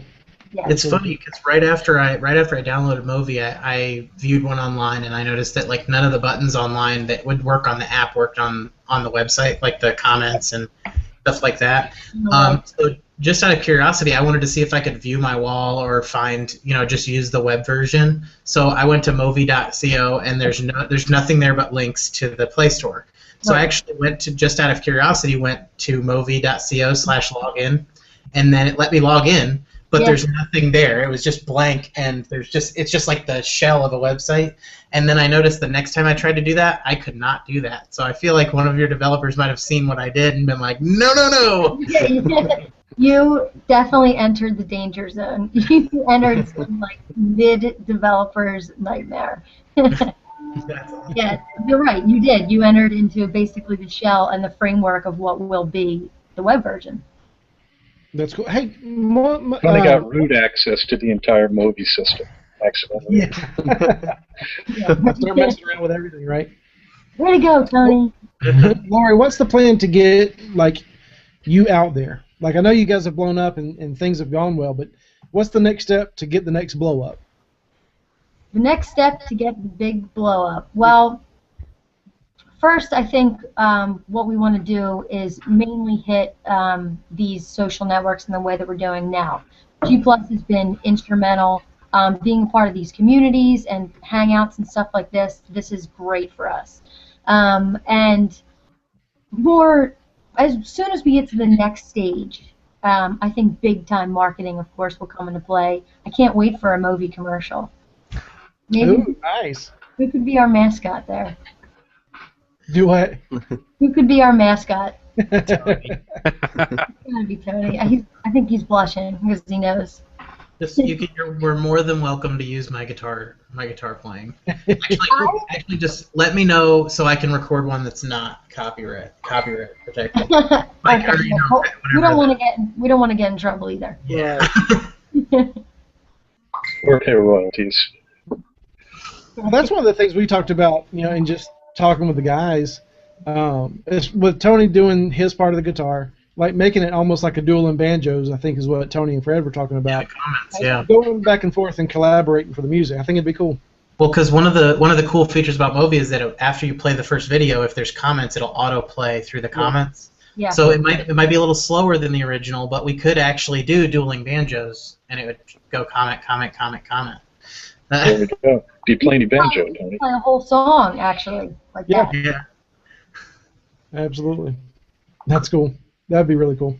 Yeah. It's funny because right after I downloaded Movy, I viewed one online, and I noticed that like none of the buttons online that would work on the app worked on the website, like the comments and stuff like that. So just out of curiosity, I wanted to see if I could view my wall or find, just use the web version. So I went to movie.co, and there's nothing there but links to the Play Store. So I actually just out of curiosity, went to movie.co/login, and then it let me log in, but there's nothing there. It was just blank, and it's just like the shell of a website. And then I noticed the next time I tried to do that, I could not do that. So I feel like one of your developers might have seen what I did and been like, no. You definitely entered the danger zone. You entered some mid-developer's nightmare. Yeah, you're right. You did. You entered into basically the shell and the framework of what will be the web version. That's cool. Hey, Tony got root access to the entire Movy system, accidentally. Yeah. Start messing around with everything, right? Way to go, Tony. Lorrie, what's the plan to get you out there? I know you guys have blown up and things have gone well, but what's the next step to get the next blow up? The next step to get the big blow up. Well, first, I think what we want to do is mainly hit these social networks in the way that we're doing now. G+ has been instrumental. Being a part of these communities and hangouts and stuff like this is great for us. And as soon as we get to the next stage, I think big time marketing, of course, will come into play. I can't wait for a Movy commercial. Maybe Ooh, nice. who could be our mascot there? Do what? Who could be our mascot? Tony. It's gotta be Tony. I think he's blushing because he knows. Just we're more than welcome to use my guitar playing. Actually, just let me know so I can record one that's not copyright protected. Like, or, you know, we don't want to get in trouble either. Yeah. Or pay royalties. Well, that's one of the things we talked about, you know, in just talking with the guys. Is with Tony doing his part of the guitar, like making it almost like a duel in banjos. I think is what Tony and Fred were talking about. Comments, yeah. Going back and forth and collaborating for the music. I think it'd be cool. Well, because one of the cool features about Movy is that after you play the first video, if there's comments, it'll auto play through the comments. Yeah. So it might be a little slower than the original, but we could actually do dueling banjos, and it would go comment, comment, comment, comment. There we go. Be playing banjo, Tony. Play a whole song actually, like that. Yeah. Absolutely. That's cool. That'd be really cool.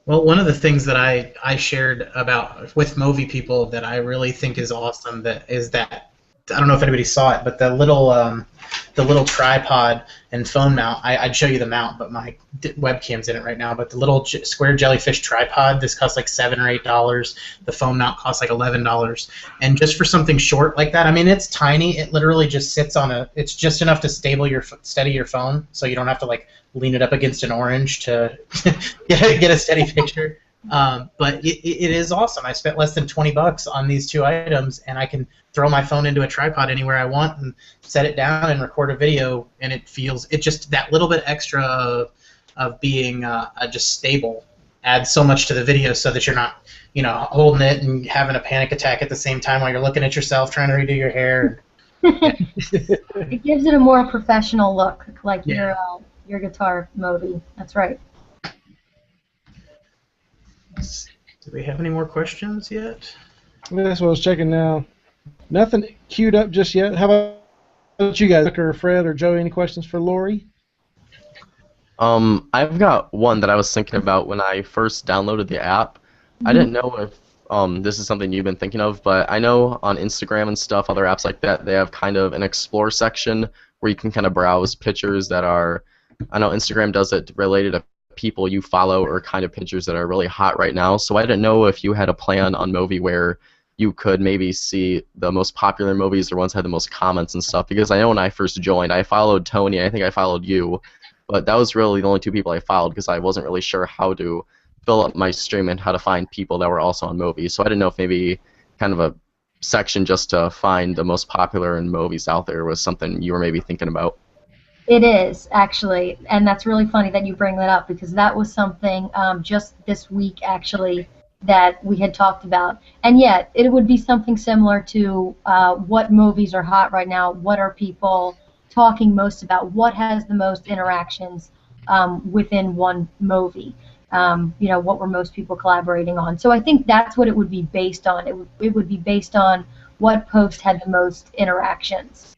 Well, one of the things that I shared about with Movy people that I really think is awesome is that I don't know if anybody saw it, but the little tripod and phone mount. I'd show you the mount, but my webcam's in it right now. But the little square jellyfish tripod, this costs like $7 or $8. The phone mount costs like $11. And just for something short like that, I mean, it's tiny. It literally just sits on it's just enough to steady your phone, so you don't have to like lean it up against an orange to get a steady picture. But it is awesome. I spent less than $20 on these two items, and I can throw my phone into a tripod anywhere I want and set it down and record a video, and it just that little bit extra of being just stable adds so much to the video, so that you're not, you know, holding it and having a panic attack at the same time while you're looking at yourself trying to redo your hair. It gives it a more professional look, like your guitar Movy. That's right. Do we have any more questions yet? That's what I was checking now. Nothing queued up just yet. How about you guys, or Fred or Joey? Any questions for Lorrie? I've got one that I was thinking about when I first downloaded the app. I didn't know if this is something you've been thinking of, but I know on Instagram and stuff, other apps like that, they have kind of an explore section where you can kind of browse pictures that are, I know Instagram does it related to people you follow or kind of pictures that are really hot right now. So I didn't know if you had a plan on Movy where you could maybe see the most popular movies or ones that had the most comments and stuff, because I know when I first joined, I followed Tony, I think I followed you, but that was really the only two people I followed because I wasn't really sure how to fill up my stream and how to find people that were also on Movy. So I didn't know if maybe kind of a section just to find the most popular movies out there was something you were maybe thinking about. It is, actually, and that's really funny that you bring that up, because that was something just this week, actually, that we had talked about. And yet, it would be something similar to what movies are hot right now, what are people talking most about, what has the most interactions within one movie, you know, what were most people collaborating on. So I think that's what it would be based on. It would be based on what post had the most interactions.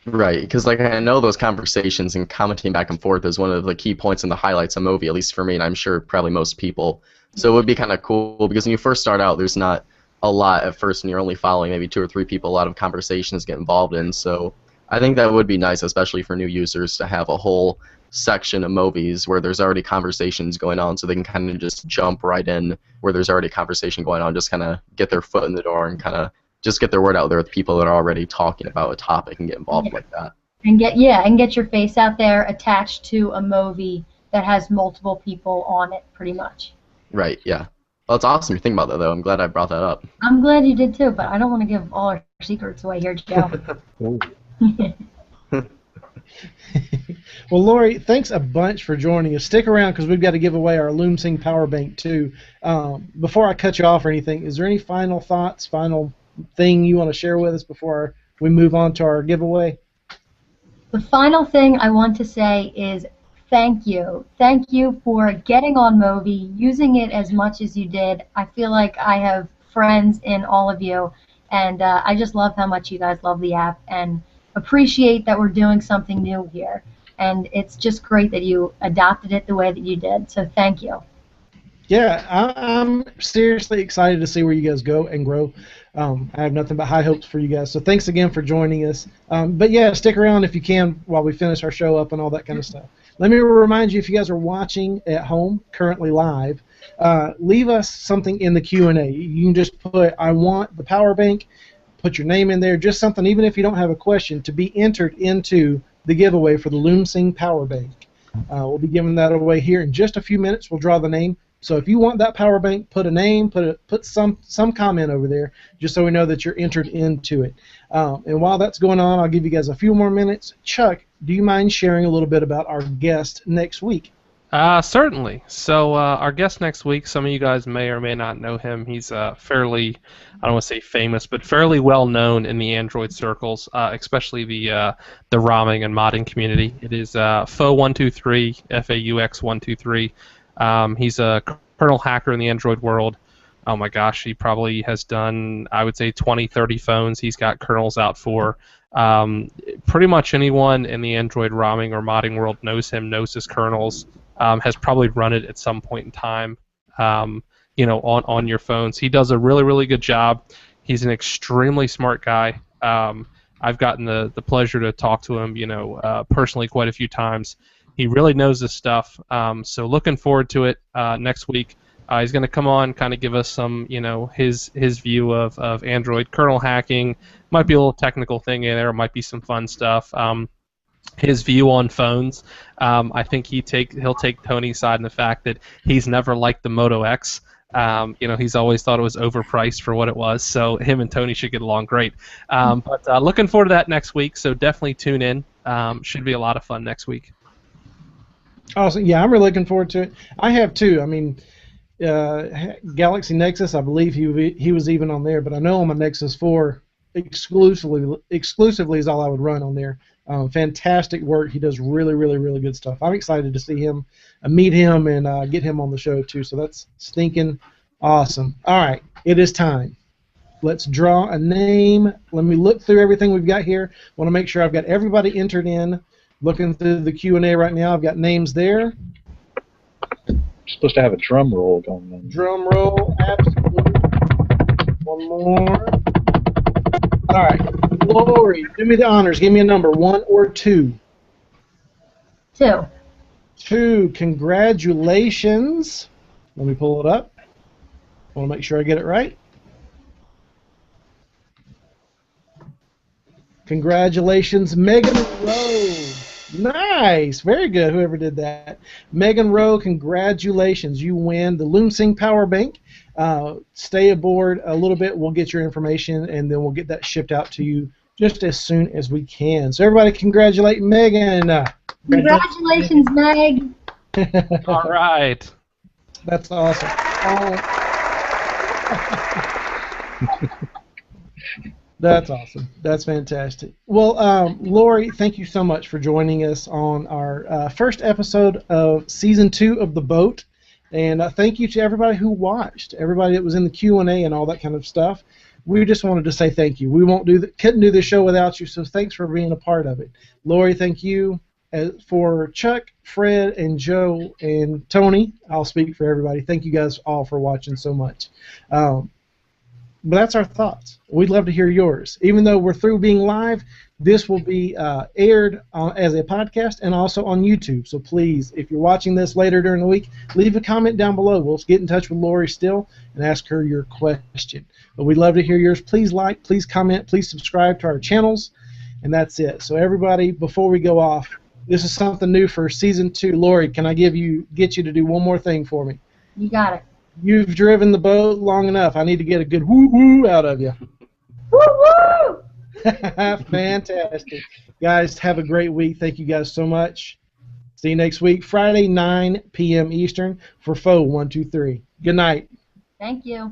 Right, because like I know those conversations and commenting back and forth is one of the key points in the highlights of Movy, at least for me, and I'm sure probably most people. So it would be kind of cool, because when you first start out, there's not a lot at first, and you're only following maybe 2 or 3 people, a lot of conversations get involved in. So I think that would be nice, especially for new users, to have a whole section of movies where there's already conversations going on, so they can kind of just jump right in where there's already a conversation going on, just kind of get their foot in the door and kind of just get their word out there with people that are already talking about a topic and get involved like that. And get your face out there attached to a movie that has multiple people on it, pretty much. Right, yeah. Well, it's awesome you're thinking about that, though. I'm glad I brought that up. I'm glad you did, too, but I don't want to give all our secrets away here, Joe. Well, Lorrie, thanks a bunch for joining us. Stick around because we've got to give away our Lumsing power bank, too. Before I cut you off or anything, is there any final thoughts, final thing you want to share with us before we move on to our giveaway? The final thing I want to say is thank you. Thank you for getting on Movy, using it as much as you did. I feel like I have friends in all of you, and I just love how much you guys love the app and appreciate that we're doing something new here. and it's just great that you adopted it the way that you did. So thank you. Yeah, I'm seriously excited to see where you guys go and grow. I have nothing but high hopes for you guys. So thanks again for joining us. But yeah, stick around if you can while we finish our show up and all that kind of stuff. Let me remind you, if you guys are watching at home, currently live, leave us something in the Q&A. You can just put, I want the power bank, put your name in there, just something, even if you don't have a question, to be entered into the giveaway for the Lumsing power bank. We'll be giving that away here in just a few minutes. We'll draw the name. So if you want that power bank, put a name, put some comment over there, just so we know that you're entered into it. And while that's going on, I'll give you guys a few more minutes. Chuck, do you mind sharing a little bit about our guest next week? Certainly. So our guest next week, some of you guys may or may not know him. He's fairly, I don't want to say famous, but fairly well known in the Android circles, especially the ROMing and modding community. It is Faux123, Faux123. He's a kernel hacker in the Android world. Oh my gosh, he probably has done, I would say, 20, 30 phones he's got kernels out for. Pretty much anyone in the Android ROMing or modding world knows him, knows his kernels, has probably run it at some point in time, on your phones. He does a really, really good job. He's an extremely smart guy. I've gotten the pleasure to talk to him, personally quite a few times. He really knows his stuff, so looking forward to it next week. He's going to come on, kind of give us some, his view of Android kernel hacking. Might be a little technical thing in there. Might be some fun stuff. His view on phones. I think he'll take Tony's side in the fact that he's never liked the Moto X. He's always thought it was overpriced for what it was. So him and Tony should get along great. But looking forward to that next week. So definitely tune in. Should be a lot of fun next week. Awesome. Yeah, I'm really looking forward to it. I have too. I mean, Galaxy Nexus, I believe he was even on there, but I know on my Nexus 4 exclusively is all I would run on there. Fantastic work. He does really, really, really good stuff. I'm excited to see him, meet him, and get him on the show too. So that's stinking awesome. All right, it is time. Let's draw a name. Let me look through everything we've got here. Want to make sure I've got everybody entered in. Looking through the Q&A right now, I've got names there. You're supposed to have a drum roll going on. Drum roll, absolutely. One more. All right, Lorrie, do me the honors. Give me a number, 1 or 2. 2. 2. Congratulations. Let me pull it up. I want to make sure I get it right. Congratulations, Megan Rowe. Nice. Very good, whoever did that. Megan Rowe, congratulations. You win the Lumsing Power Bank. Stay aboard a little bit. We'll get your information, and then we'll get that shipped out to you just as soon as we can. So everybody congratulate Megan. Congratulations, Meg. All right. That's awesome. That's awesome. That's fantastic. Well, Lorrie, thank you so much for joining us on our first episode of Season 2 of The Boat. And thank you to everybody who watched, everybody that was in the Q&A and all that kind of stuff. We just wanted to say thank you. We couldn't do this show without you, so thanks for being a part of it. Lorrie, thank you. For Chuck, Fred, and Joe, and Tony, I'll speak for everybody. Thank you guys all for watching so much. But that's our thoughts. We'd love to hear yours. Even though we're through being live, this will be aired as a podcast and also on YouTube. So please, if you're watching this later during the week, leave a comment down below. We'll get in touch with Lorrie still and ask her your question. But we'd love to hear yours. Please like, please comment, please subscribe to our channels, and that's it. So everybody, before we go off, this is something new for Season 2. Lorrie, can I get you to do one more thing for me? You got it. You've driven the boat long enough. I need to get a good woo-woo out of you. Woo-woo! Fantastic. Guys, have a great week. Thank you guys so much. See you next week, Friday, 9 p.m. Eastern for Faux123. Good night. Thank you.